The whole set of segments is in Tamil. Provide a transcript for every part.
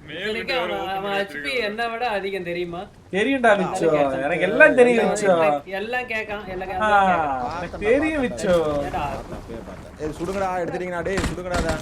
எனக்கு அவன் ஹெச்பி என்ன விட அதிகம் தெரியுமா? தெரியும்டா விச்சோ, எனக்கு எல்லாம் தெரியும் விச்சோ. எல்லாம் கேட்கான், எல்லாம் தெரியும் விச்சோ. ஏய் சுடுங்கடா, எடுத்துட்டீங்கடா டேய், சுடுங்கடா.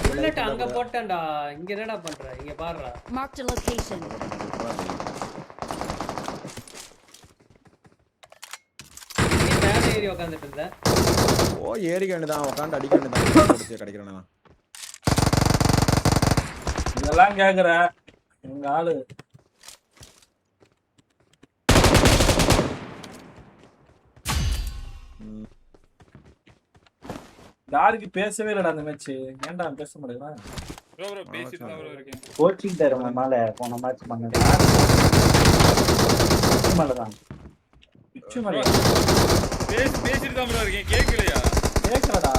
புல்லட் அங்க போட்டேன்டா. இங்க என்னடா பண்ற? இங்க பாருடா. Marked a location. நீ மேல ஏறி உட்கார்ந்துட்டு இருந்த. ஓ ஏறிக்க வேண்டியதான், உட்கார்ந்து அடிக்க வேண்டியதான். போடுச்சு கிடைக்கிறேனா. இதெல்லாம் கேக்குற எங்க ஆளு. யாருக்கு பேசவே இல்லடா அந்த மேட்ச். ஏன்டா பேச மாட்டேங்கிறான்? ப்ரோ ப்ரோ பேசிட்டு தான் ப்ரோ இருக்கேன். கோச்சிங் தரமா மேல போன மேட்ச் பண்ணது. மேலதான். பிச்சு மேல. பேசிட்டு தான் ப்ரோ இருக்கேன். கேக்கலையா? கேக்கலடா.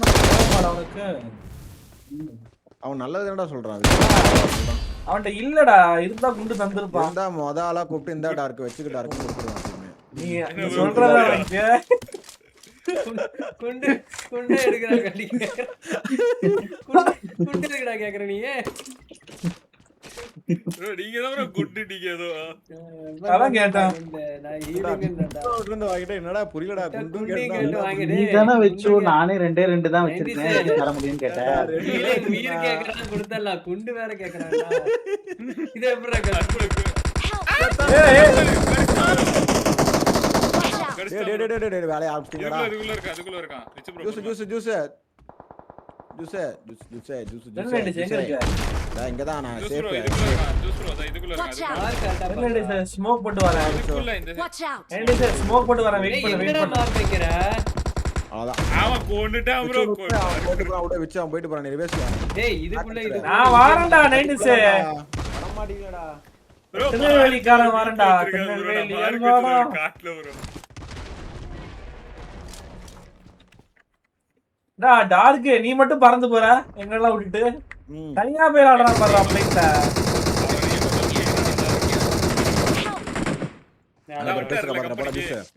பிச்சு மேல அவனுக்கு. அவன் நல்லது என்னடா சொல்றான். அவன்ட்ட இல்லடா, இருந்தா குண்டு தந்திருப்பான். இருந்தா மொத ஆளா கூப்பிட்டு இந்த டார்க் வச்சுக்கிட்டு டார்க் கொடுத்துருவான். நீ சொல்றத வந்து குண்டு குண்டு எடுக்கறா கடிங்க. குண்டு எடுக்கடா கேக்குற நீ. ப்ரோ நீங்க தான் ப்ரோ குண்டுட்டீங்க ஏதோ. அதான் கேட்டான். நான் ஈவினிங்டா. குண்டு வாங்கிட்டே என்னடா புரியலடா. குண்டு கேட்டு வாங்கிடு. நீ தான வெச்சு நானே ரெண்டே தான் வச்சிருக்கேன். தர முடியும்னு கேட்டேன். வீர் கேக்குறான் கொடுத்தலாம். குண்டு வேற கேக்குறான்டா. இது எப்பறா கஷ்டம்? டேய் வேலைய ஆரம்பிச்சீங்கடா. அதுக்குள்ள இருக்கான். ஜூஸ் எங்க இருக்கு? இங்க தான் நான் சேஃப். ஜூஸ் ப்ரோ இதுக்குள்ள இருக்கான். ஸ்மோக் போட்டு வரேன். இதுக்குள்ள இந்த Watch out. ஏண்டி சார் ஸ்மோக் போட்டு வரேன். வெயிட் பண்ணு. மார்க் வைக்கிற. அவ்வளவுதான். அவன் கொன்னுட்டான் ப்ரோ. போட்டு போறான். விட வெச்சு அவன் போயிட்டு போறான். நீ ரிவர்ஸ் வா. டேய் இதுக்குள்ள இது நான் வாரேன்டா 90s. வர மாட்டீங்கடா. ப்ரோ திருநெல்வேலிக்காரன் வாரேன்டா. திருநெல்வேலி எங்கடா? காட்ல ப்ரோ. டா டார்க் நீ மட்டும் பறந்து போற. எங்கெல்லாம் விட்டுட்டு தனியா போய் ஆடுறான் பாரு அப்ளைட்ட. நான் ஒரு பேசுற பாக்குற போடா ஜூஸ்.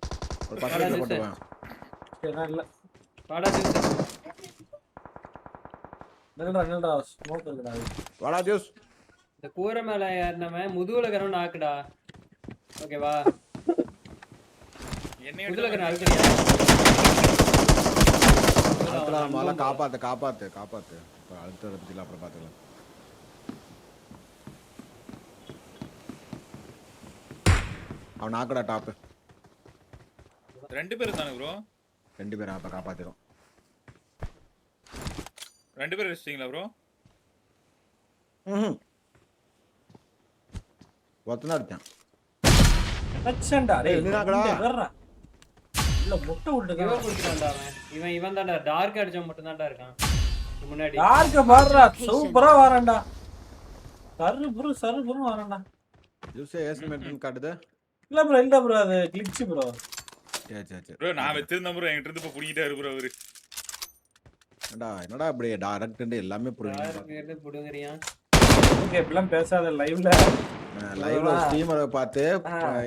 ஒரு 10 நிமிஷம் போட்டு வா. இல்ல வாடா ஜூஸ். நில்றா ஸ்மோக் இருக்குடா. வாடா ஜூஸ். இந்த கூரை மேல ஏறனவன் முதுகுல கரவன் நாக்குடா. ஓகேவா? என்ன முதுகுல கரவன் அழுத்துறியா? மால காப்பாத்து. அடுத்த பத்தில அப்புறம் பாத்துக்கலாம். அவன் நாக்கடா டாப். ரெண்டு பேர் தானே ப்ரோ? ரெண்டு பேரும் அப்ப காப்பாத்திரும். ரெண்டு பேர் ரெஸ்டிங்களா ப்ரோ? ஒத்தனா இருக்கான். அச்சண்டா டேய் என்னடா வர்றா. இல்ல முட்டை விட்டுங்க. இவன் குடிச்சான்டா அவன். இவன் தான்டா டார்க் அடிச்சவன் மட்டும் தான்டா இருக்கான். முன்னாடி டார்க் பாறா சூப்பரா வரேன்டா. சரு வரேன்டா. ஜூஸ் எஸ்மென்ட் காட்டுது. இல்ல ப்ரோ அது கிளிட்ச் ப்ரோ. சரி. ப்ரோ நான் வெச்சிருந்தேன் ப்ரோ. என்கிட்ட இருந்து இப்ப புடிங்கிட்டாரு ப்ரோ அவரு. என்னடா அப்படியே டைரக்ட் எல்லாமே புரியுது. டார்க் புடுங்கறியா? ஓகே இப்பலாம் பேசாத லைவ்ல ஸ்ட்ரீமரை பார்த்து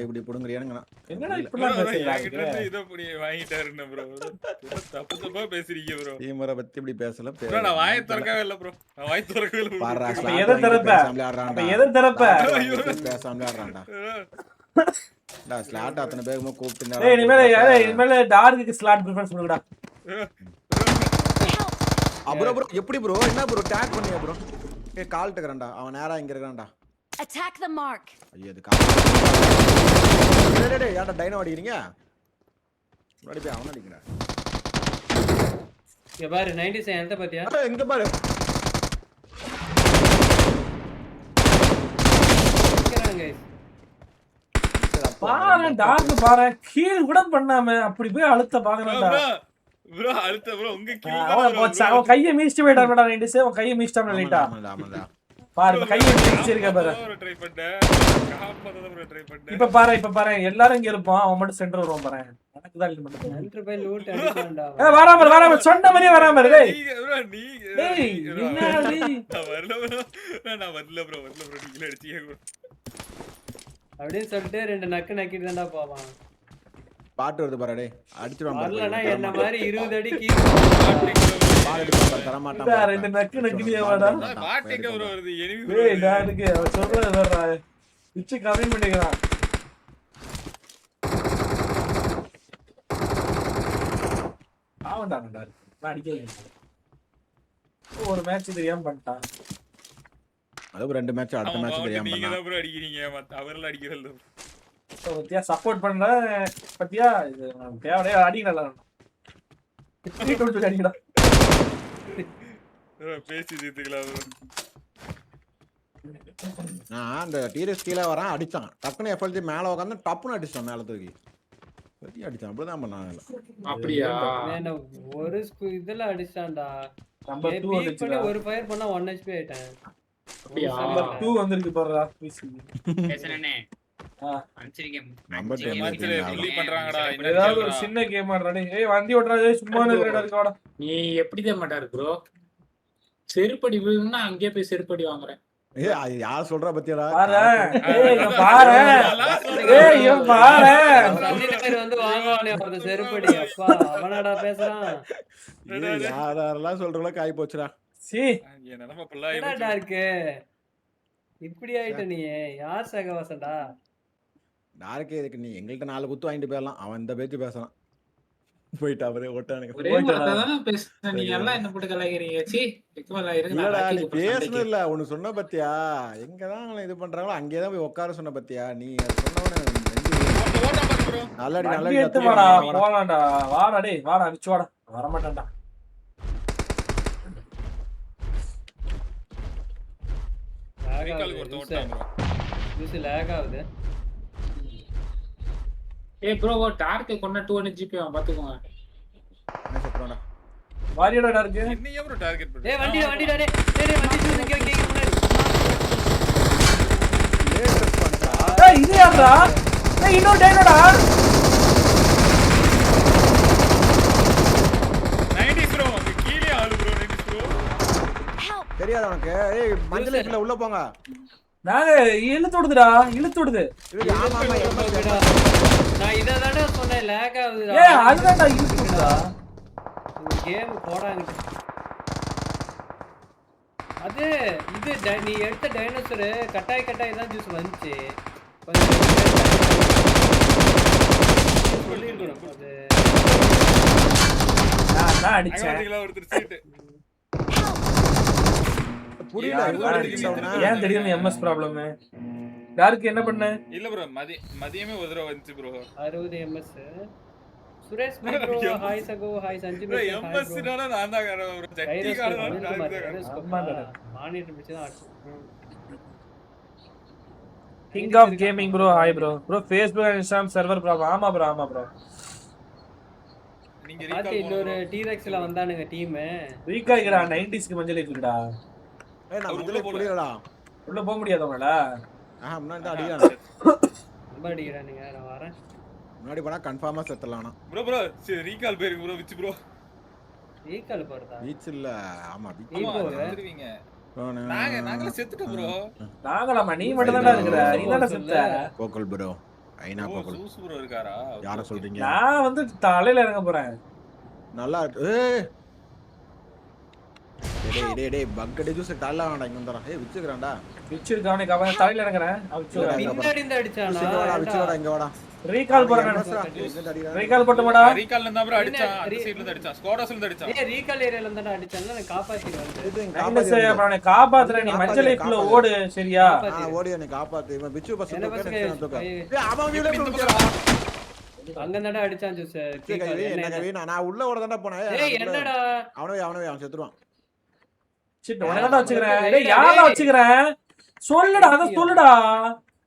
இப்படி புடுங்கறியானுங்க. என்னடா இப்பலாம் பேசுறீங்க? இத புடி வாங்கிட்டாருன்னு ப்ரோ. தப்பா பேசுறீங்க ப்ரோ. ஸ்ட்ரீமரை பத்தி இப்படி பேசல. ப்ரோ நான் வாயை திறக்கவே இல்ல ப்ரோ. நான் வாயை திறக்கவே இல்ல. பாறா எதை தரப்ப பேசாமல ஆடுறான்டா. டா ஸ்லாட் அத்தனை பேகமா கூப்பிட்டு டேய் இனிமேல டார்க்குக்கு ஸ்லாட் பிரிஃபரன்ஸ் கொடுங்கடா. ப்ரோ எப்படி ப்ரோ? என்ன ப்ரோ டாக் பண்ணியா ப்ரோ? ஏய் கால் டக்கறடா. அவன் நேரா இங்க இருக்கான்டா. Attack the mark. ஐயோ அது கால். டேய் யாரடா டைனோ அடிக்கிறீங்க? முன்னாடி போய் அவன அடிங்கடா. இங்க பாரு 90s என்கிட்ட பாத்தியா? எங்க பாரு. கேக்குறாங்க. பாரு டார்க் பாரு கீழ் கூட பண்ணாம அப்படி போய் அழுத்த பாக்குறடா. ப்ரோ அழுத்த ப்ரோ உங்க கீழ அவன் கையை மீச்சிட்டு போய்டானடா 90s. அவன் கையை மீச்சிட்டான் லைட்டா. ஆமாடா. பாரு கை வச்சு இருக்க பாரு. ட்ரை பண்ணேன். காப்பாத்தத ட்ரை பண்ணேன். இப்ப பாரு எல்லாரும் இங்க இருப்போம், அவன் மட்டும் சென்டர் வருவான் பாரு. எனக்குதா இல்ல மட்டும். சென்டர் போய் லூட் அடிச்சான்டா. வராம சொன்ன மாதிரியே வராம டேய். நீங்க டேய் என்ன டேய்? நான் வரல ப்ரோ நீங்க அடிச்சீங்க ப்ரோ. அப்படியே சொல்லிட்டு 2 நக்கு நக்கிட்டு தான்டா போவான். பாட்டு வருது பாரு டேய். அடிச்சிடுவான் பாரு. வரலனா என்ன மாதிரி 20 அடி கீழ பால் அடிப்பான் பாரு, தர மாட்டான் வேற பாரு. இந்த நக்கினியே வாடா. பாட்டிங்க ப்ரோ வருது எனிமி டேய் நான் அதுக்கு அவன் சொல்றது வேறடா. பிச்சு கம்மி பண்ணிக்கிறான். ஆவண்டாடா. நான் அடிக்கவே ஒரு மேட்ச் தெரியாம பண்ணிட்டான். அது 2 மேட்ச் அடுத்த மேட்ச் தெரியாம நீங்க பண்ணா. தான் ப்ரோ அடிக்கிறீங்க மத்த அவர்ல அடிக்கிறல்ல. பத்தியா சப்போர்ட் பண்ற பத்தியா இது தேவையே அடிக்கலாம். அடிக்கடா. பேசி தீர்த்துக்கலாம் ப்ரோ. நான் அந்த டீரஸ் கீழ வரான் அடிச்சான். டக்குனு எஃப்எல்ஜி மேல உட்கார்ந்து டப்புன்னு அடிச்சான் மேல தூக்கி. வெட்டி அடிச்சான். அப்படிதான் பண்ணாங்க. அப்படியா? என்ன ஒரு இதெல்லாம் அடிச்சான்டா. நம்பர் 2 பீட் பண்ணி ஒரு ஃபயர் பண்ணா 1 HP ஆயிட்டேன். அப்படியா? நம்பர் 2 வந்திருக்கு பாருடா. பேசனே அன்சரிகம் நம்பர் 2 மேட்ச்ல புள்ளி பண்றாங்கடா. ஏதாவது ஒரு சின்ன கேம் ஆடுறா டேய். ஏய் வண்டி ஓட்றாதே சும்மா இருக்கடா. நீ எப்படி தான் மாட்டாரு ப்ரோ? செருப்படி விழுந்தா அங்கேயே போய் செருப்படி வாங்குறேன். ஏய் அது யார் சொல்றா பத்தியாடா? பாரு. ஏய் இங்க பாரு. ஏய் இங்க பாரு. சந்தில பேர் வந்து வாங்குவானே அந்த செருப்படி. அப்பா அவனடா பேசுறான். யாரெல்லாம் சொல்றல காய் போச்சுடா. சீ என் நிலைமை புல்லா என்னடா இருக்கு? இப்படி ஆயிட்ட நீ. யார் சகவாசம்டா? டார்க்கே இதுக்கு நீ எங்கள்கிட்ட 4 குத்து வாங்கிட்டு போயிடலாம். அவன் இந்த பேச்சு பேசலாம். போயிட்டு அவரே ஓட்டானுங்க. ஒரே வார்த்தை தானே பேசுறேன். நீங்க எல்லாம் என்ன போட்டு கலாய்க்கிறீங்க? சீ வெக்கமா இல்லடா நீ இருக்கு. பேசணும் இல்ல ஒன்னு சொன்ன பத்தியா? எங்கதான் அவங்கள இது பண்றாங்களோ அங்கேதான் போய் உட்கார சொன்ன பத்தியா? நீ அது சொன்னவன நல்லடி வண்டி எடுத்து வாடா. போலாம்டா. வாடா டேய். வாடா அடிச்சு வாடா. வர மாட்டேன்டா. ரீகால் கொடுத்து ஓட்டான் ப்ரோ. யூஸ் லாக் ஆகுது. ஏய் ப்ரோ டார்க் கொன்ன 200 GB பாத்துக்கோங்க. என்ன சொல்றடா? வாரியடா இருக்கு. என்னைய ப்ரோ டார்கெட் பண்ணு. டேய் வண்டிடா டேய். டேய் வண்டி சூஸ் இங்க முன்னாடி. லேட்டஸ்ட் பண்ணா. ஏய் இது யாரா? ஏய் இன்னொரு டைனோடா. 90 ப்ரோ அங்க கீழே ஆளு ப்ரோ 90 ப்ரோ. தெரியாத உனக்கு? ஏய் மஞ்சள் லைட்ல உள்ள போங்க. நாங்க இழுத்து விடுது. இது ஆமா ஆமா எம்எஸ் நான் இத தான சொன்னேன் லாக் ஆகுதுடா. ஏய் அதுதான்டா இழுத்து விடுதா. இந்த கேம் போடாங்க. அது இது நீ எடுத்த டைனோசர் கட்டாய் தான் ஜூஸ் வந்துச்சு. கொஞ்சம் சொல்லிருக்கணும் அது. நான் அடிச்சேன். அங்கல ஒருத்தர் சீட். புரியல. ஏன் திடீர்னு எம்எஸ் ப்ராப்ளம்? யாருக்கு என்ன பண்ண? இல்ல ப்ரோ மதியமே ஒரு தடவை வந்துச்சு bro. 60 ms. Suresh bro hi சகோ ஹாய் சஞ்சு ப்ரோ எம்எஸ் னால நான் தான் கர ப்ரோ சட்டி காரணம் மானிட்டர் பிச்சு தான் king of gaming bro. Hi bro. Bro Facebook and Instagram server problem. ஆமா ப்ரோ. நீங்க பாத்தி ரீகால் இன்னொரு T-Rex ல வந்தானுங்க டீம். ரீகாய்ங்கடா 90s க்கு மஞ்சள் இருக்குடா. ஏய் நான் முதல்ல புரியலடா. உள்ள போக முடியாதவங்களா? முன்னாடி தான் அடிக்கிறான். ரொம்ப அடிக்கிறானுங்க. நான் வரேன். முன்னாடி போனா கன்ஃபார்மா செத்தலாம். ப்ரோ ரீகால் பேருக்கு ப்ரோ விச்சு ப்ரோ. ரீகால் போறதா? பீச் இல்ல. ஆமா பீச். நீ போங்க. வந்துருவீங்க. நாங்க செத்துட்டோம் ப்ரோ. நாங்களாமா நீ மட்டும் தான்டா இருக்கற. நீ தான செத்த. போக்கல் ப்ரோ. ஐனா போக்கல். சூஸ் ப்ரோ இருக்காரா? யார சொல்றீங்க? நான் வந்து தலையில இறங்க போறேன். நல்லா இருக்கு. ஏய் டேய் பக் அடிச்சு தள்ள வேண்டாம் இங்க வந்துறா. ஏய் விச்சுக்கறான்டா. விச்சிருக்கானே கவன தலையில இறங்கறேன். அவிச்சுடா. பின்னாடி இருந்து அடிச்சானா? விச்சுடா இங்க வாடா. ரீகால் போறேன். ரீகால் போட்டுமாடா. ரீகால் இருந்தா ப்ரோ அடிச்சான். அந்த சைடுல இருந்து அடிச்சான். ஸ்குவாடாஸ்ல இருந்து அடிச்சான். ஏய் ரீகால் ஏரியால இருந்தா அடிச்சாங்க. நான் காப்பாத்திட்டு வந்தேன். அவனை காப்பாத்துற. நீ மஞ்சள் லைஃப்ல ஓடு சரியா? நான் ஓடி என்ன காப்பாத்து. இவன் பிச்சு பஸ் என்ன பஸ் தூக்க. ஏய் அவன் வீட்ல போறா. அங்க தான்டா அடிச்சான் ஜூஸ். என்ன கவி நான் உள்ள ஓட தான்டா போனேன். ஏய் என்னடா? அவனவே அவன் செத்துறான். சிட் உனடா வச்சுக்கறேன். டேய் யாரா வச்சுக்கறேன்? சொல்லுடா அத சொல்லுடா.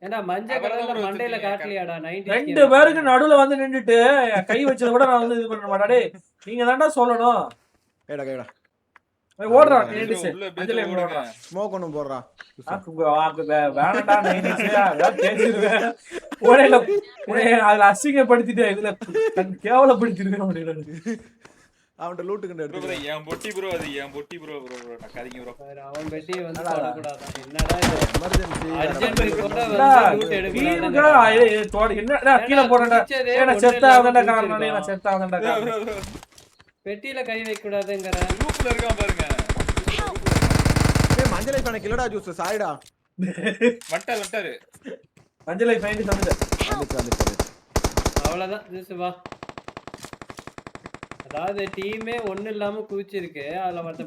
ஏண்டா மஞ்சள் கலர்ல மண்டையில காட்டலையாடா 90 ரெண்டு பேருக்கு நடுவுல வந்து நின்னுட்டு கை வச்சத கூட நான் வந்து இது பண்ண மாட்டா. டேய் நீங்க தான்டா சொல்லணும். கேடா ஓடுறான் உள்ள 90s உள்ள அஞ்சலி ஓடுங்க. ஓடுறான் ஸ்மோக் ஒன்றும் போடுறா வேணடா 90s அதான் பேசிடுவேன் ஓடையில அதுல அசிங்கப்படுத்திட்டேன் இதுல கேவலப்படுத்திடுவேன் அப்படின்னு அவன்கிட்ட லூட்டுக்கிட்ட ப்ரோ எடுத்து என் பொட்டி ப்ரோ அது என் பொட்டி ப்ரோ நக்காதீங்க ப்ரோ. வேற அவன் பெட்டியை வந்து தொடக்கூடாதான். என்னடா இது? எமர்ஜென்சி அர்ஜென்ட் கூட இல்ல, வந்து loot வீணுக்கா, எடுக்கக்கூடாதுன்னு என்னடா கீழே போடா குதிச்சதே ஏன்னா ஒண்ணும் செத்தா இல்லாம அவன்டா காரணம் குதிச்சிருக்கான். நான் செத்தா அவன்டா ப்ரோ காரணம் ப்ரோ பெட்டியில கை வைக்க கூடாதுங்கிற ரூப்ல இருக்கான் பாருங்க. ஏய் மஞ்சளை கணக்கு இல்லடா ஜூஸ் சாரிடா. வட்டாரு அஞ்சலை ஃபைண்ட் வந்துட்டேன் வந்துச்சு. அவ்வளவுதான் ஜூஸ் வா. அதாவது டீமே ஒண்ணு இல்லாம குதிச்சிருக்கு. அதுல மத்த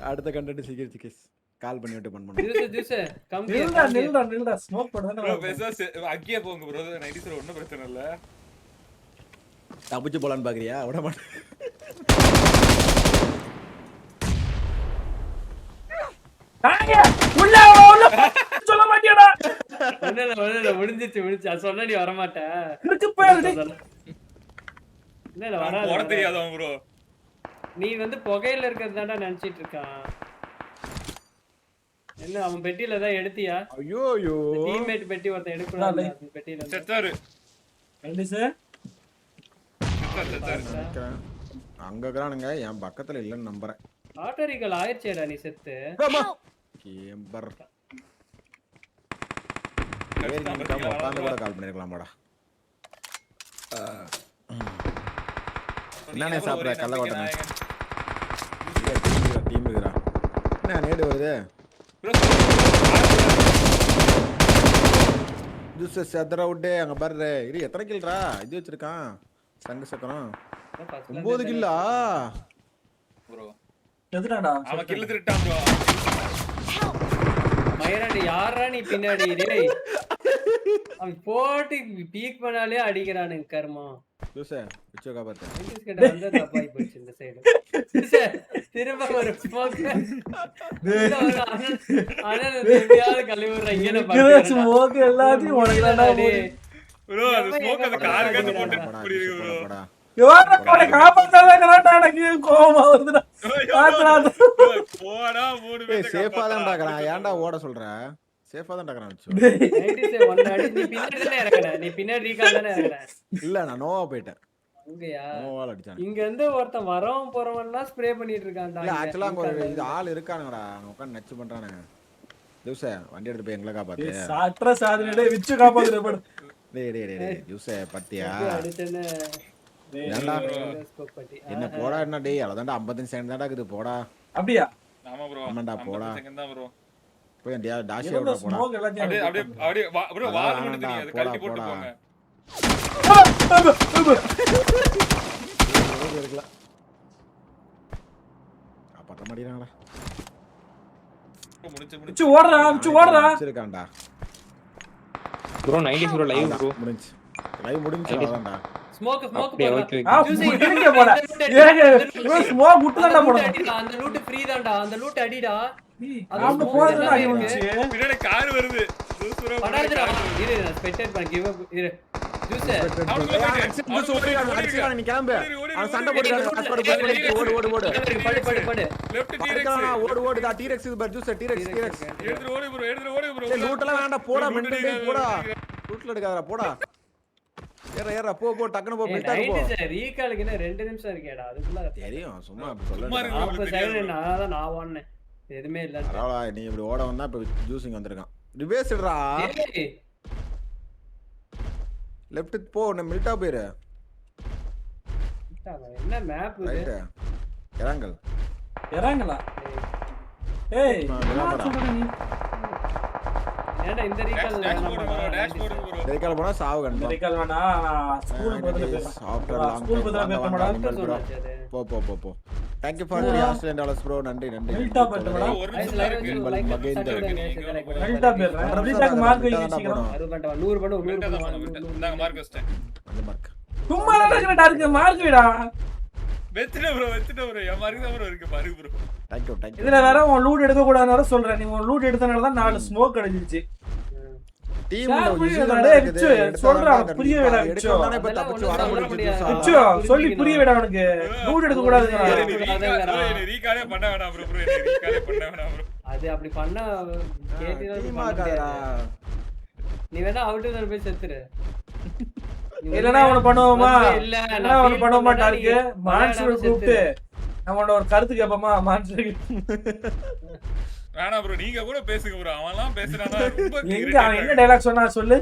அடுத்த கண்டென்ட் சீக்கிரம் கேஸ் கால் பண்ணி விட்டு பண்ணணும். ஜூஸ் கம் நில்டா ஸ்மோக் ப்ரோ பண்ணுடா பேசா அங்கேயே போங்க ப்ரோ. 90s ஒண்ணும் பிரச்சனை இல்ல. தப்பிச்சு போலான்னு பாக்குறியா? விட மாட்டேன். சொல்ல மாட்டியாடா ஒண்ணு முடிஞ்சிச்சு அது சொன்னா நீ வர மாட்ட. இருக்கு பேரு இல்ல போட வராது. தெரியாதவன் ப்ரோ. நீ வந்து புகையில இருக்கிறதாண்டா நினைச்சிட்டு இருக்கான். என்ன அவன் பெட்டியில தான் எடுத்தியா? ஐயோ ஐயோ டீம்மேட் பெட்டி ஒருத்தன் எடுக்கக்கூடாது அந்த பெட்டியில இருந்து. செத்தாரு நினைக்கிறேன். அங்க இருக்கிறானுங்க என் பக்கத்துல இல்லன்னு நம்புறேன். ஆட்டோரிக்கல் ஆயிடுச்சேடா நீ செத்து. கேம்பர் உட்காந்து கூட கால் பண்ணிருக்கலாமாடா. என்னண்ணே சாப்பிட்ற கல்ல ஓட்டனே டீம் இருக்குறா. என்ன நேடு வருது ஜூஸ் செதற விட்டு அங்க பாரு. இது எத்தனை கில்றா இது வச்சிருக்கான் சங்கு சக்கரம் 9 கில்லா ப்ரோ. எதுடாடா அவன் கில்ல திருட்டான் ப்ரோ. மயிராண்டி யாரா நீ பின்னாடி டேய். அவன் போட்டு பீக் பண்ணாலே அடிக்கிறானுங்க கர்மம். ஜூஸ் பிச்சோ காப்பாத்து. இங்கிலீஷ் கிட்ட வந்தா தப்பாய் போச்சு இந்த சைடு. திரும்ப ஒரு ஸ்மோக். அண்ணன் எப்படியாவது கழுவுற இங்கே ஸ்மோக் எல்லாத்தையும் உனக்கு தான்டா ப்ரோ அது ஸ்மோக் அந்த கார் கட்டு போட்டு புரியுது ப்ரோ. போடா யோரக்கோட காப்பாத்தாதங்கடா எனக்கு கோவமா வருதுடா பாத்துறாத போடா மூணு பேர் சேஃபா தான் டாக்கறான். ஏன்டா ஓட சொல்ற? சேஃபா தான் டாக்கறான் வச்சு. 90s ஒன்னு அடி. நீ பின்னாடி தானே இறங்கற. நீ பின்னாடி ரீகால் தானே இறங்கற. இல்ல நான் நோவா போயிட்டேன். அங்கயா? நோவால அடிச்சான். இங்க இருந்து ஒருத்தன் வரவன் போறவன்லாம் ஸ்ப்ரே பண்ணிட்டு இருக்கான்டா. இல்ல ஆக்சுவலா அங்க ஒரு இது ஆள் இருக்கானுங்கடா. அவங்க உட்கார்ந்து நச்சு பண்றானுங்க. ஜூஸ் வண்டி எடுத்து போய் எங்களை காப்பாத்து. சாத்ர சாதனடே விச்சு காப்பாத்துற படு. டேய் ஜூஸ் பத்தியா? அடிச்சனே. ஏன்டா என்ன போடா என்ன டேய் அதான் 55 செகண்ட் தான்டா இருக்குது போடா. அப்படியே ஆமா ப்ரோ. ஆமாடா போடா. செகண்ட் தான் ப்ரோ. போய் டாஷ் ஓட போடா. ஸ்மோக் எல்லாத்தையும் அப்படியே ப்ரோ வால் மட்டும் தெரியும். அது கழட்டி போட்டு போங்க. காப்பாத்த மாட்டேங்கறாங்கடா. முடிச்சு விச்சு ஓடுறா இருக்கான்டா. Bro 90s bro live bro முடிஞ்சு லைவ் முடிஞ்சு அவ்வளவுதான்டா. ஸ்மோக் அப்படியே போடா. ஓகே ஆ புடிங்க போடா ஸ்மோக் விட்டுடா போடா. அந்த லூட் ஃப்ரீ தான்டா. அந்த லூட் அடிடா. நாம போறதுல அடி வந்துச்சு. பின்னாடி கார் வருது. Juice bro. படாதடா. இரு நான் ஸ்பெக்டேட் பண்ண கிவ் அப் இரு. ஜூஸ் ஜூஸ் ஓடி நீ கிளம்பு. அவன் சண்டை போடுறான். ஓடு. படு. Left T-Rex. ஓடுடா டீரெக்ஸ் இது பாரு ஜூஸ் டீரெக்ஸ். எடுத்து ஓடு ப்ரோ. டேய் லூட்லாம் வேண்டாம் போடா மெண்டல் டேய் போடா. லூட்ல எடுக்காதடா போடா. ஏறா போ டக்குனு போ மெல்டா போ. 90s ரீகாலுக்கு என்ன 2 நிமிஷம் இருக்கேடா. அதுக்குள்ள தெரியும் சும்மா சும்மா சொல்ல. இருக்கு. அப்ப சைடு நான் ஓடுனேன். எதுமே இல்ல. பரவாயில்ல நீ இப்படி ஓட வந்தா இப்ப ஜூசிங் வந்திருக்கான். ரிவர்ஸ்டா லெஃப்ட் போ நான் மில்டா போயிரு. என்ன மேப் இது? ரைட் இறங்கல் இறங்கலா ஏய் ஏன்டா இந்த ரீகால் டேஷ் போடு ப்ரோ. ரைக்கால போனா சாவு கன்ஃபார்ம். ரிகால் வேணா ஸ்கூல் பக்கத்துல பேசலாம். ஆஃப்டர் லாங் ஸ்கூல் பக்கத்துல பேச மாட்டா. போ Thank you for the $3 bro. நன்றி மில்டா பட்டு மேடம். ஒரு நிமிஷம் தான் இருக்கு. மில்டா பேர் மில்டாக்கு மார்க் வைங்க சீக்கிரம். 100 பண்ணு 100 பண்ணு. இந்தாங்க மார்க் வச்சிட்டேன். அந்த மார்க் சும்மா நடக்கறடா இருக்கு மார்க் வைடா. வெச்சிட்ட ப்ரோ. என் மார்க் தான் ப்ரோ இருக்கு பாருங்க ப்ரோ. Thank you இதுல வேற உன் லூட் எடுக்க கூடாதுன்னு சொல்றேன். நீ உன் லூட் எடுத்தனால தான் 4 ஸ்மோக் அடிச்சிருச்சு. டீம்ல Share பண்ணி யூஸ் விடுடா, டேய், விச்சு, சொல்றா, புரிய விடா, விச்சு. எடுக்கணும்னானே இப்ப அதெல்லாம் தப்பிச்சு ஒண்ணும் வர சொல்ல முடியாது முடியாது. விச்சு, சொல்லி புரிய விட அவனுக்கு நூட் எடுக்க கூடாதுங்கடா. ரீகாலே பண்ண வேணாம் ப்ரோ ரீகாலே பண்ண வேணாம் ப்ரோ அது அப்படி பண்ணா கேட்டினா டீமா காடா நீ வேணா அவுட் தான் போய் செத்துரு. இல்லனா அவன பண்ணுவோமா? இல்ல இல்லனா அவன பண்ண மாட்டாருக்கு. மான்ஸ்டர் கூப்பிட்டு அவனோட ஒரு கருத்து கேப்பமா மான்ஸ்டர். வேணாம் ப்ரோ நீங்க கூட பேசுங்க ப்ரோ அவன்லாம் பேசுறானா ரொம்ப எங்க அவன் என்ன டயலாக் சொன்னா சொல்லு.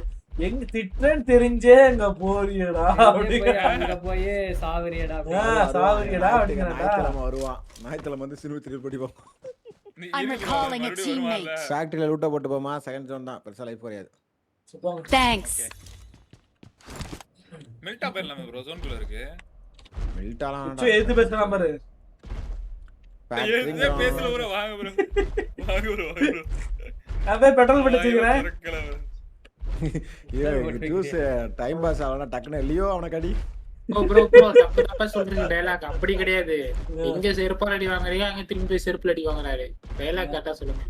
எங்க திட்றேன்னு தெரிஞ்சே எங்க போறியடா அங்க போய் சாவரியடா சாவரியடா அப்படிங்கறடா. ஞாயிற்றுக்கிழமை வருவான். ஞாயிற்றுக்கிழமை வந்து சிறு திருப்பி படிப்போம். I'm recalling a teammate. ஃபேக்டரியில லூட்ட போட்டு போமா செகண்ட் ஜோன் தான் பெருசா லைஃப் வராது. Thanks. மெல்டா பேர்லாமே ப்ரோ ஜோன்குள்ள இருக்கு. மெல்டாலாம் விச்சு எது பேசுறான் பாரு. ஏய் பேசல ப்ரோ வாங்க ப்ரோ. வாங்க ப்ரோ வாங்க ப்ரோ. அதே பெட்ரோல் பண்ணி வச்சிருக்கேன். ஜூஸ் டைம் பாஸ் ஆகலாம் டக்குனு லியோ அவனை கடி. ப்ரோ தப்பா சொல்றீங்க டயலாக் அப்படி கிடையாது. இங்க செருப்பால அடி வாங்குறீங்க அங்க திரும்பி போய் செருப்புல அடி வாங்குறாரு. டயலாக் கரெக்டா சொல்லுங்க.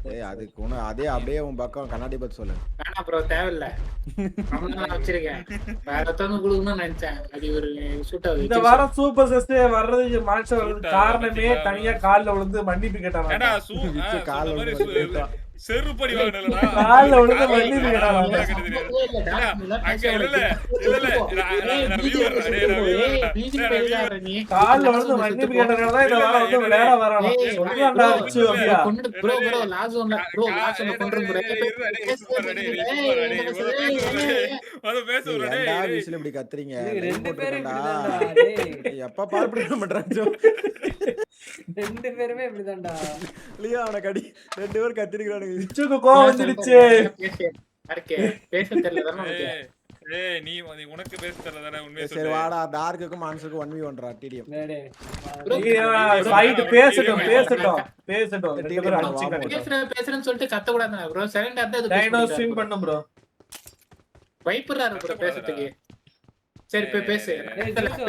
ஏய் அதுக்கு உன அதே அப்படியே உன் பக்கம் கண்ணாடி பத்தி சொல்லு. வேணா ப்ரோ தேவையில்ல. நான் வச்சிருக்கேன். வேற ஒருத்தவங்க குடுக்கணும்னு நினைச்சேன். அது ஒரு ஷூட் ஆகுது. இந்த வாரம் சூப்பர் செஸ்ட் வர்றதுக்கு மான்ஸ்டர் வர்றதுக்கு காரணமே தனியா கால்ல விழுந்து மன்னிப்பு கேட்டாங்க. ஏடா கால்ல விழுந்து செருப்படி வாங்குனலடா. கால்ல விழுந்து மன்னிப்பு கேட்டாங்க. அங்க இல்ல கால்ல விழுந்து மன்னிப்பு கேட்டனால தான் இந்த வாரம் வந்து விளையாட வரானோ. சொல்றான்டா விச்சு அப்படியா. ப்ரோ லாஸ்ட் ஒன்ல கொன்று ப்ரோ. அது பேச ப்ரோ ஏன்டா டேய் வீசில இப்படி கத்துறீங்க? ரெண்டு பேரும் போட்டுடா. இப்படிதான்டா. எப்ப பால் பிடிக்க மாட்டறான். ரெண்டு பேருமே இப்படிதான்டா. லியோ அவனை கடி. ரெண்டு பேர் கத்திரிக்கிறானுங்க. விச்சுக்கு கோவம் வந்துருச்சு. பேச தெரியல தானே. ஏய் நீ உனக்கு பேச தெரியலடா உண்மையா சரி சொல்லு. வாடா டார்க்குக்கு மான்ஸுக்கு 1v1 டிடிஎம். ஃபைட் பேசட்டும். ரெண்டு பேரும் அடிச்சு கட்டு. பேசுறேன்னு சொல்லிட்டு கத்த கூடாதுடா ப்ரோ. செகண்ட் அதான் இது டைனோ ஸ்விம் பண்ணு ப்ரோ. வைப்பறாரு ப்ரோ பேசுறதுக்கு. சரி பேசு.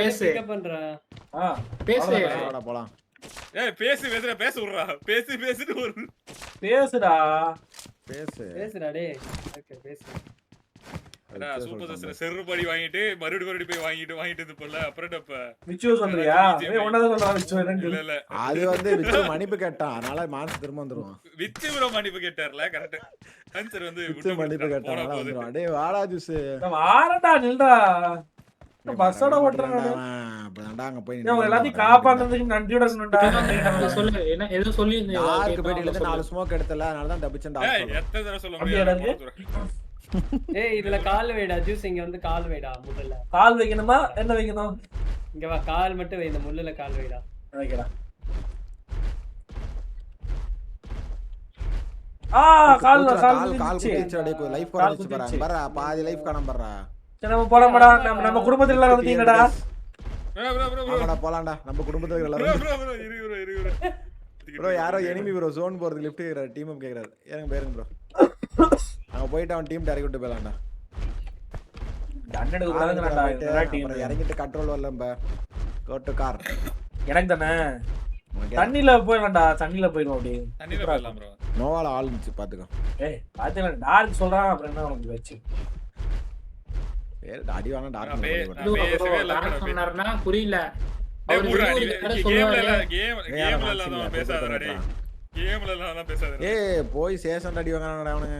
பேசு பிக்கப் பண்றா. பேசு. வாடா போலாம். ஏய் பேசு விடுறா. பேசிட்டு ஒரு பேசுடா. பேசுடா டேய். ஓகே பேசு. அடா சூப்பர் சஸ்ல செருப்படி வாங்கிட்டு மறுபடியும் போய் வாங்கிட்டு இது போல அப்புறம் அப்ப விச்சு சொல்றியா? ஏய் ஒண்ணாத சொல்றா விச்சு என்னன்னு. இல்ல அது வந்து விச்சு மன்னிப்பு கேட்டான். அதனால மான்ஸ் திரும்ப வந்துருவான். விச்சு ப்ரோ மன்னிப்பு கேட்டார்ல கரெக்ட். ஆன்சர் வந்து விச்சு மன்னிப்பு கேட்டான். அதனால வந்துருவான். டேய் வாடா ஜூஸ். வாடா நில்டா. பஸ்ஸோட ஓட்றானே. அப்படா அங்க போய் நீ எல்லாத்தையும் காப்பாத்துறதுக்கு நன்றியோட இருக்கணும்டா. சொல்லு என்ன ஏதோ சொல்லி டார்க் பேட்டில இருந்து 4 ஸ்மோக் எடுத்தல. அதனால தான் தப்பிச்சேன் ஏய் டார்க். எத்தனை தடவை சொல்ல அப்படியே முடியாது. ஏய் இதுல கால் வைடா. ஜூஸ் இங்க வந்து கால் வைடா முள்ளல. கால் வைக்கணுமா என்ன வைக்கணும்? இங்க வா கால் மட்டும் வை. இந்த முள்ளல கால் வைடா. வைக்கடா. கால் குத்திச்சு அப்படியே லைஃப் குறைஞ்சிச்சு பாரு. பாரு பாதி லைஃப் காணோம் பாரு. சரி நம்ம போலாம்டா. நம்ம குடும்பத்துல எல்லாம் வந்துட்டீங்கடா. ஆமாடா போலாம்டா. நம்ம குடும்பத்துல எல்லாரும் ப்ரோ யாரோ எனிமி ப்ரோ ஜோன் போறது லிஃப்ட் கேக்குறாரு. டீம் அப் கேக்குறாரு. ஏங்க பேருங்க ப்ரோ. அங்க போயிட்டு அவன் டீம் டைரக்ட் விட்டு போலாம்டா. டன்னடுக்கு கூடாதுங்கடா இந்த டீம். இறங்கிட்டு கண்ட்ரோல் வரலம்பா. Go to car. எனக்கு தானே. தண்ணில போயிடலாம்டா. தண்ணில போயிடும் அப்படியே. தண்ணில போயிடலாம் ப்ரோ. நோவால ஆள் இருந்துச்சு பாத்துக்கோ. ஏய் பாத்தீங்களா டார்க் சொல்றான் அப்புறம் என்ன உனக்கு வெச்சு. ஏய் அடி வாங்க டார்க் சொன்னாருன்னா புரியல. ஏய் போய் சேஷன் அடி வாங்கறானடா அவனுங்க.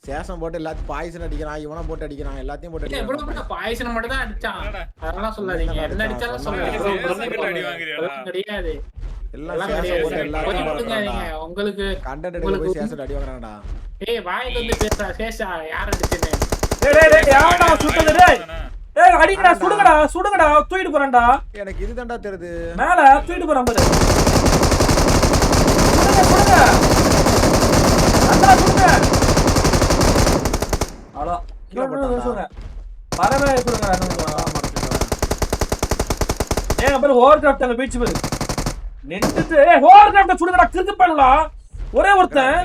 சேஷன் போட்டு எல்லாத்தையும் பாய்சன் அடிக்கிறான். இவனை போட்டு அடிக்கிறான். எல்லாத்தையும் போட்டு அடிக்கிறான். பாய்சன் மட்டும் தான் அடிச்சான். அதெல்லாம் சொல்லாதீங்க. என்ன அடிச்சாலும் சொல்லுங்க. கிடையாது. எல்லாம் சேஷன் போட்டு எல்லாத்தையும் போட்டுறானே. உங்களுக்கு கண்டென்ட் எடுக்க போய் சேஷன் அடி வாங்கறானடா. ஏய் வாயில வந்து பேசுடா. சேஷா யார் அடிச்சனே? டேய் யாரடா சுட்டது டேய்? ஏய் அடிங்கடா சுடுங்கடா தூக்கிட்டு போறான்டா. எனக்கு இதுதான்டா தெரியுது. மேல தூக்கிட்டு போறான் பாரு. சுடுங்க. சுடுங்க. ஹலோ. சொல்லுங்க. பரவே சொல்லுங்கடா நம்ம. ஏங்க பாரு ஓவர்கிராஃப்ட் அங்க பீச் பாரு. நின்னுட்டு ஓவர்கிராஃப்ட் சுடுங்கடா கிறுக்கு பண்ணலா. ஒரே ஒருத்தன்.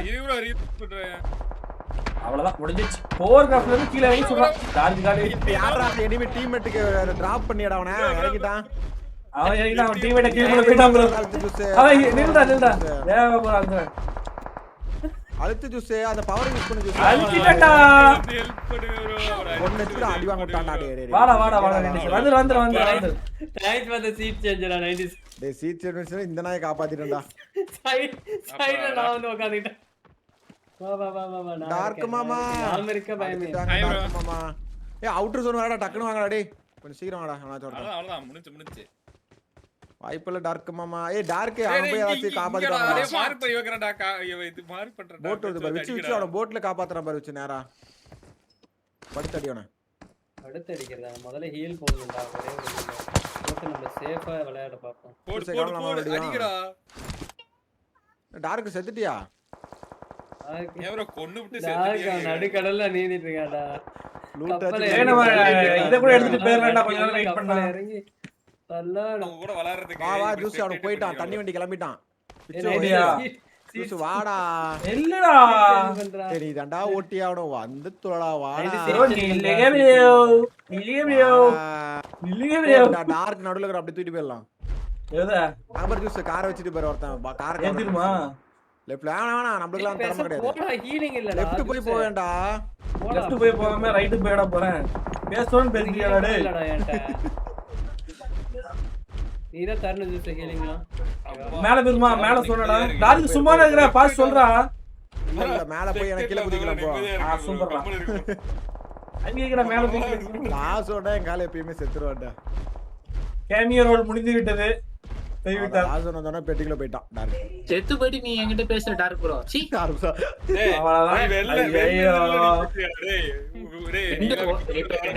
அவ்வளவுதான் முடிஞ்சிச்சு. ஓவர்கிராஃப்ட்ல இருந்து கீழ இறங்கி சொல்றான். டார்க் காடி யாரா எனிமி டீம்மேட்டுக்கு டிராப் பண்ணிடா அவனை. இறங்கிட்டான். அவன் இறங்கிட்டான். அவன் டீம்மேட்ட கீழ போயிட்டான் ப்ரோ. அவன் நில்டா. வேகமா போறாங்க. அழுத்து ஜூஸ் அந்த பவர் யூஸ் பண்ணு ஜூஸ் அழுத்திட்டா. ஹெல்ப் பண்ணுங்க ப்ரோ. ஒன்னு எடுத்து அடி வாங்க விட்டான்டா டேய். வாடா நினைச்சு வந்து. தேங்க்ஸ் ஃபார் தி சீட் சேஞ்சரா 90s. டேய் சீட் சர்வீஸ் இந்த நாயை காப்பாத்திட்டேன்டா. சைடுல நான் வந்து உட்கார்ந்துட்டேன். வா டார்க் மாமா. அமெரிக்கா பயமே. டார்க் மாமா. ஏய் அவுட்டர் ஜோன் வாடா டக்குனு வாங்கடா டேய். கொஞ்சம் சீக்கிரம் வாடா நான் சொல்றேன். அவ்வளவுதான் முடிஞ்சு. வாய்ப்பில்ல டார்க் மாமா. ஏய் டார்க் அவன் போய் ஏதாச்சும் காப்பாத்திட்டான். டேய் மார்க் பண்ணி வைக்கறடா இது மார்க் பண்றடா. போட் வருது பாரு. விச்சு அவன போட்ல காப்பாத்துறான் பாரு விச்சு நேரா. படுத்து அடியோனே. அடுத்து அடிக்கிறதா முதல்ல ஹீல் போடணும்டா. ஒரே ஒரு போட்டு நம்ம சேஃபா விளையாட பாப்போம். போடு அடிங்கடா. டார்க் செத்துட்டியா? ஏவரோ கொன்னு விட்டு டார்க் சேர்த்துட்டியா? நடுக்கடல்ல நீந்திட்டு இருக்காடா. இத கூட எடுத்துட்டு போயிரலாம்டா. கொஞ்ச நேரம் வெயிட் பண்ணா. இறங்கி தள்ளாட. அவங்க கூட விளையாடுறதுக்கு வா ஜூஸ் அவன் போயிட்டான். தண்ணி வண்டி கிளம்பிட்டான். ஐடியா. ஜூஸ் வாடா. இல்லடா. சரி தண்டா ஓட்டி ஆவணும் வந்து துளடா வாடா. டார்க் நடுவுல இருக்கிற அப்படி தூக்கிட்டு போயிடலாம். எதா நம்பர் ஜூஸ் காரை வச்சிட்டு போற ஒருத்தன் காரை ஏத்திடுமா? லெஃப்ட்ல வேணா நம்மளுக்குலாம் திறமை கிடையாது. போடா ஹீலிங் இல்லடா. லெஃப்ட் போய் போவேண்டா. லெஃப்ட் போய் போகாம ரைட் போய்டா போறேன். பேசறோம் பேசிக்கடா டேய். இல்லடா என்கிட்ட. நீதா தரணும் ஜூஸ் ஹீலிங்லாம். மேல போயிருமா? மேல சொன்னடா. டார்க் சும்மா இருக்கற பாஸ் சொல்றா. இல்ல மேல போய் எனக்கு கீழ குதிக்கலாம் போ. சூப்பர்டா. அங்க இருக்கற மேல போய் நான் சொன்னா என் கால எப்பயுமே செத்துறவாடா. கேமியோ ரோல் முடிந்து விட்டது. போய் விட்டார். நான் சொன்னா பெட்டிக்குள்ள போய்ட்டான் டார்க். செத்து போயிட்டு நீ என்கிட்ட பேசுற டார்க் ப்ரோ. சீ டார்க் சார். டேய் அவ்வளவுதான். வெல்ல ஐயோ. டேய் ரெண்டு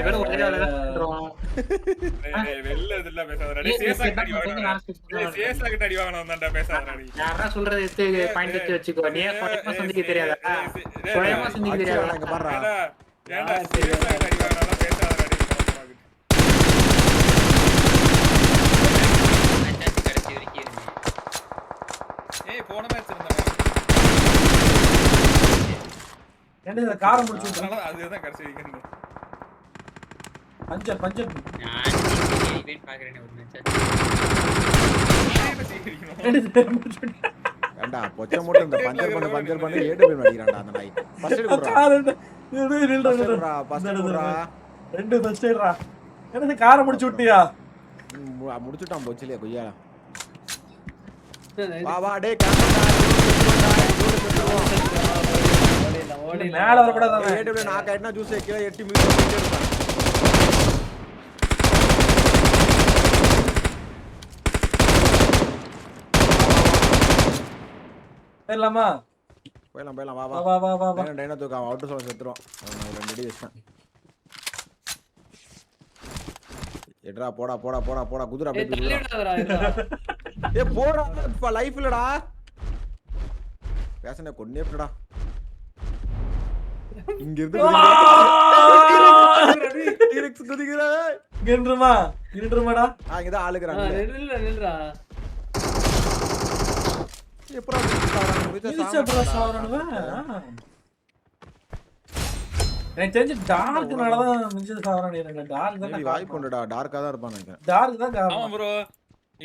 பேரும் ஒரே வேலைய பண்றோம். வெல்ல இதெல்லாம் பேசாதடா. டேய் சேஸா அடி வாங்கடா. டேய் சேஸா கிட்ட அடி வாங்கணும் வந்தான்டா பேசாதடா நீ. யாரா சொல்றது எடுத்து பாயிண்ட் எடுத்து வச்சுக்கோ. நீ சுயமா செஞ்சுக்க தெரியாதா? சுயமா செஞ்சுக்க தெரியாதா? இங்க பாறா. ஏன்டா சேஸா கிட்ட அடி வாங்கறதா பேசாதடா நீ. கடைசி வரைக்கும் இருங்க. ஏய் போன மேட்ச் இருந்தா என்ன காரை முடிச்சு விட்டா. அதுதான் கடைசி வீக்கெண்ட். பஞ்சர் நான் வெயிட் பாக்குறேன் ஒரு நிமிஷம். ஏண்டா பொச்ச மூட்டை இந்த பஞ்சர் பண்ணி ஏடு போய் அடிக்குறான்டா அந்த நாய். ஃபர்ஸ்ட் எய்ட் குடுறா. ஃபர்ஸ்ட் குடுறா. ரெண்டு ஃபர்ஸ்ட் எய்ட்ரா. என்ன காரை முடிச்சு விட்டியா? முடிச்சுட்டான் போச்சுல கொய்யா. ஓடிடலாம், வா வா டேய் கேமரா ஓடிடலாம். மேல வர கூடாது. ஏடு நாக் ஆயிட்டா ஜூஸ் கீழ 8 மினிட் போயிட்டே இருப்பான். போயிடலாமா? போயிடலாம் வா வா வா வா வா. டைனா தூக்க அவன் அவுட் சொல்ல செத்துறோம். அவன் ரெண்டு அடி வச்சான். எட்ரா போடா குதிரை ஏய் அப்படியே தள்ளி விடாதடா இதா. ஏய் போடா இப்ப லைஃப் இல்லடா. பேசனே கொன்னேடா. இங்க இருந்து டீரெக்ஸ் குதிக்குறா. இருண்டுமாடா. இங்க தான் ஆளுக்குறாங்க. நில்றா. எப்பறா எனக்கு தெரிஞ்சு டார்க்னாலதான் மிஞ்சது சாவறானே. எனக்கு டார்க் தான் வாய்ப்பு உண்டுடா. டார்க்கா தான் இருப்பான் நினைக்கிறேன். டார்க் தான் ஆமா காரணம். ப்ரோ.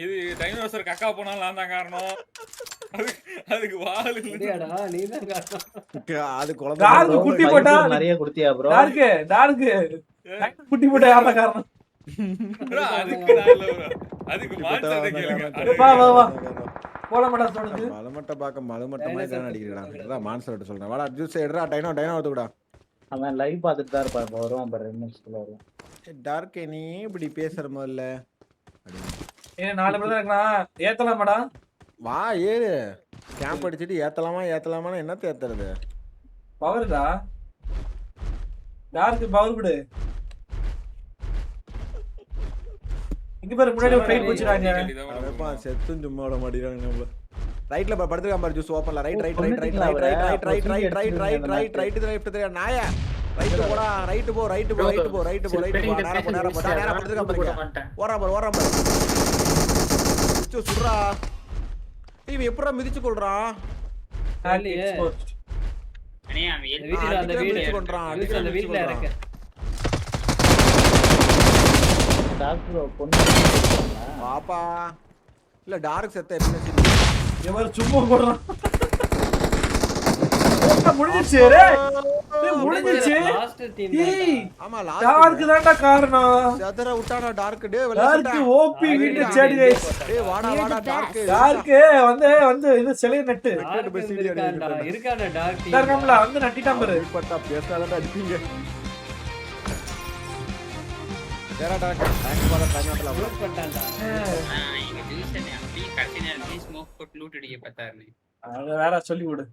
இது டைனோசர் கக்கா போனாலும் நான் தான் காரணம். அதுக்கு வால் இல்ல. இல்லடா நீதான் காரணம். அது குழந்தை டார்க் குட்டி போட்டா நிறைய குடுத்தியா ப்ரோ? டார்க் குட்டி போட்டா யாரா காரணம்? அதுக்கு நான் இல்ல ப்ரோ. அதுக்கு மான்சர் கேளுங்க. வா போல மாட்டா சொல்லுது. மலமட்ட பாக்க மலமட்டமா தான் அடிக்குறடா. அதான் மான்சர் சொல்றேன். வாடா ஜூஸ் எடுடா. டைனோ எடுத்துடா. அவன் லைவ் பார்த்துட்டு தான் இருப்பான். இப்ப வருவான் பாரு 2 நிமிஷத்துல வருவான். டார்க் நீ இப்படி பேசுற முதல்ல. ஏ 4 பேர் தான் இருக்கான். ஏத்தலாமாடா? வா ஏறு. கேம்ப் அடிச்சிட்டு ஏத்தலாமா என்னத்த ஏத்துறது? பவர்டா. டார்க் பவர் விடு. இங்க பாரு முன்னாடி ஒரு ஃபைட் போச்சுறாங்க. அதப்பா செத்தும் சும்மா விட மாட்டேங்கிறாங்க நம்ம. ரைட்ல படுத்துக்க பாரு ஜூஸ் ஓபன்ல ரைட் ரைட் லெஃப்ட் தெரியா நாயா. ரைட் போடா. ரைட் போ நேரா படுத்துக்க பாருங்க. ஓரா பாரு. ஜூ சுடுறா. இவன் எப்பறா மிதிச்சு கொல்றான்? இல்லையே. அண்ணே அவன் வீட்ல அந்த வீடு கொல்றான். அந்த வீட்ல இருக்கு. டாக்டர் பொண்ணு பாப்பா இல்ல டார்க் செத்த எப்படி இவர் சும்மா போடுறான். முடிஞ்சிச்சு டேய். டேய் முடிஞ்சிச்சு. லாஸ்ட் டீம் டேய் ஆமா டார்க் லாஸ்ட் தான்டா காரணம். சதற விட்டாடா dark day dark OP win sad guys. டேய் வாடா வாடா டார்க் டார்க் வந்து இது சிலைய நெட்டு. இருக்கானே டார்க் டீம் டார்க்ல வந்து நட்டிட்டான் பாரு. பட்டா பேசாதடா அடிப்பீங்க வேற dark thanks for the time அட்ல க்ளோஸ் பண்ணிட்டான்டா. எங்க டிவிஷன் அப்படியே கடைசி நேரத்துல ஸ்மோக் போட்டு லூட் அடிக்க பார்த்தாருன்னு அத வேற சொல்லி விடு.